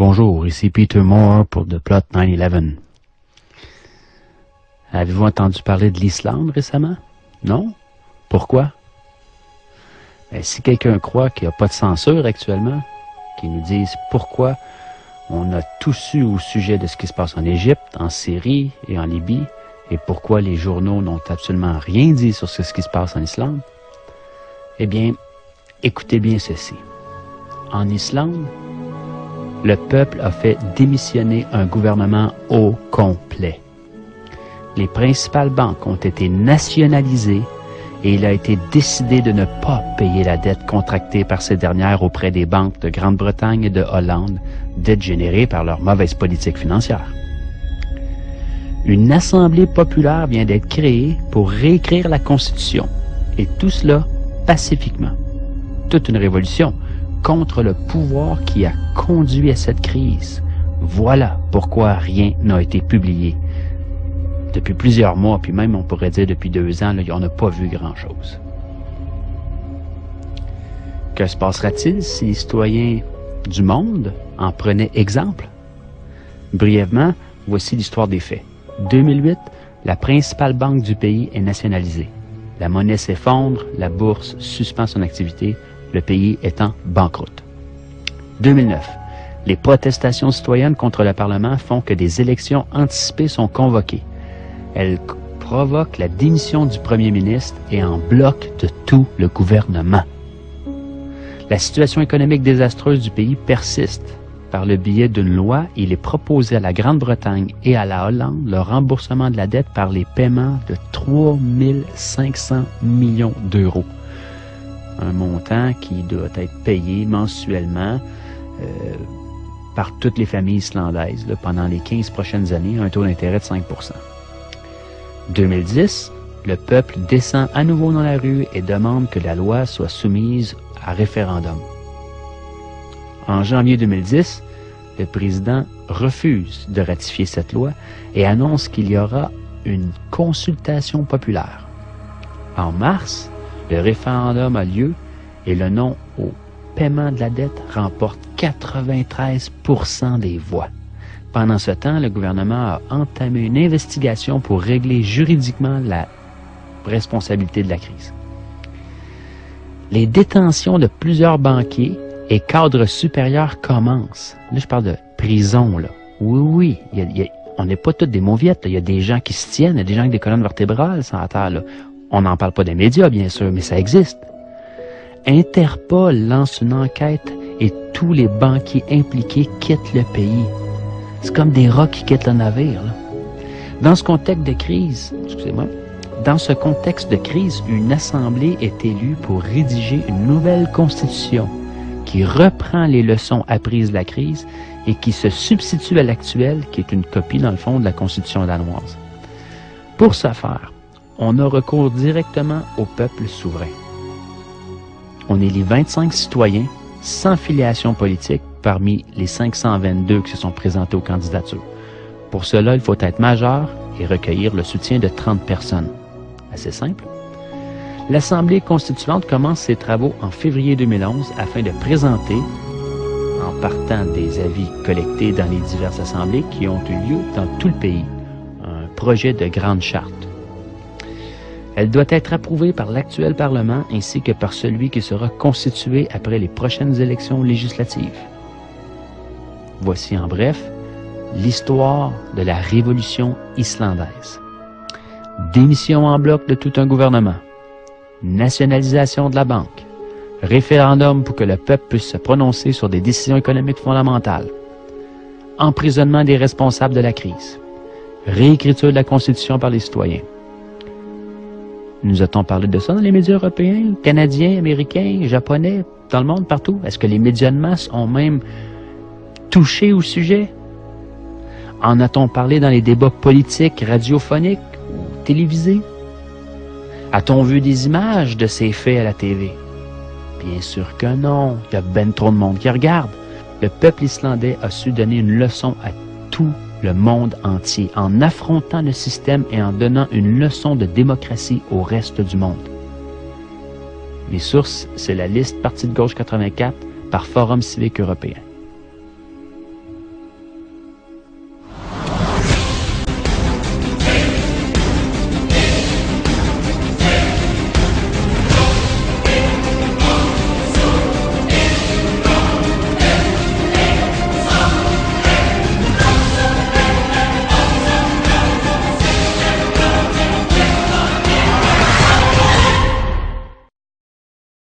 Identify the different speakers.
Speaker 1: Bonjour, ici Peter Moore pour The Plot 9/11. Avez-vous entendu parler de l'Islande récemment? Non? Pourquoi? Si quelqu'un croit qu'il n'y a pas de censure actuellement, qu'il nous dise pourquoi on a tout su au sujet de ce qui se passe en Égypte, en Syrie et en Libye, et pourquoi les journaux n'ont absolument rien dit sur ce qui se passe en Islande, eh bien, écoutez bien ceci. En Islande, le peuple a fait démissionner un gouvernement au complet. Les principales banques ont été nationalisées et il a été décidé de ne pas payer la dette contractée par ces dernières auprès des banques de Grande-Bretagne et de Hollande, dette générée par leur mauvaise politique financière. Une assemblée populaire vient d'être créée pour réécrire la Constitution, et tout cela pacifiquement. Toute une révolution contre le pouvoir qui a conduit à cette crise. Voilà pourquoi rien n'a été publié. Depuis plusieurs mois, puis même on pourrait dire depuis 2 ans, là, on n'a pas vu grand-chose. Que se passera-t-il si les citoyens du monde en prenaient exemple? Brièvement, voici l'histoire des faits. 2008, la principale banque du pays est nationalisée. La monnaie s'effondre, la bourse suspend son activité, le pays étant banqueroute. 2009, les protestations citoyennes contre le Parlement font que des élections anticipées sont convoquées. Elles provoquent la démission du premier ministre et en bloquent de tout le gouvernement. La situation économique désastreuse du pays persiste. Par le biais d'une loi, il est proposé à la Grande-Bretagne et à la Hollande le remboursement de la dette par les paiements de 3 500 millions d'euros. Un montant qui doit être payé mensuellement par toutes les familles islandaises pendant les 15 prochaines années à un taux d'intérêt de 5 %. 2010, le peuple descend à nouveau dans la rue et demande que la loi soit soumise à référendum. En janvier 2010, le président refuse de ratifier cette loi et annonce qu'il y aura une consultation populaire. En mars, le référendum a lieu et le non au paiement de la dette remporte 93 % des voix. Pendant ce temps, le gouvernement a entamé une investigation pour régler juridiquement la responsabilité de la crise. Les détentions de plusieurs banquiers et cadres supérieurs commencent. Là, je parle de prison, là. Oui, on n'est pas tous des mauviettes. Il y a des gens qui se tiennent, il y a des gens avec des colonnes vertébrales sur la terre, là. On n'en parle pas des médias, bien sûr, mais ça existe. Interpol lance une enquête et tous les banquiers impliqués quittent le pays. C'est comme des rats qui quittent le navire, là. Dans ce contexte de crise, une assemblée est élue pour rédiger une nouvelle constitution qui reprend les leçons apprises de la crise et qui se substitue à l'actuelle, qui est une copie, dans le fond, de la constitution danoise. Pour ce faire, on a recours directement au peuple souverain. On élit 25 citoyens sans filiation politique parmi les 522 qui se sont présentés aux candidatures. Pour cela, il faut être majeur et recueillir le soutien de 30 personnes. Assez simple. L'Assemblée constituante commence ses travaux en février 2011 afin de présenter, en partant des avis collectés dans les diverses assemblées qui ont eu lieu dans tout le pays, un projet de grande charte. Elle doit être approuvée par l'actuel Parlement ainsi que par celui qui sera constitué après les prochaines élections législatives. Voici en bref l'histoire de la révolution islandaise. Démission en bloc de tout un gouvernement. Nationalisation de la banque. Référendum pour que le peuple puisse se prononcer sur des décisions économiques fondamentales. Emprisonnement des responsables de la crise. Réécriture de la Constitution par les citoyens. Nous a-t-on parlé de ça dans les médias européens, canadiens, américains, japonais, dans le monde, partout? Est-ce que les médias de masse ont même touché au sujet? En a-t-on parlé dans les débats politiques, radiophoniques ou télévisés? A-t-on vu des images de ces faits à la TV? Bien sûr que non. Il y a ben trop de monde qui regarde. Le peuple islandais a su donner une leçon à tout le monde entier en affrontant le système et en donnant une leçon de démocratie au reste du monde. Les sources, c'est la liste Parti de gauche 84 par Forum civique européen.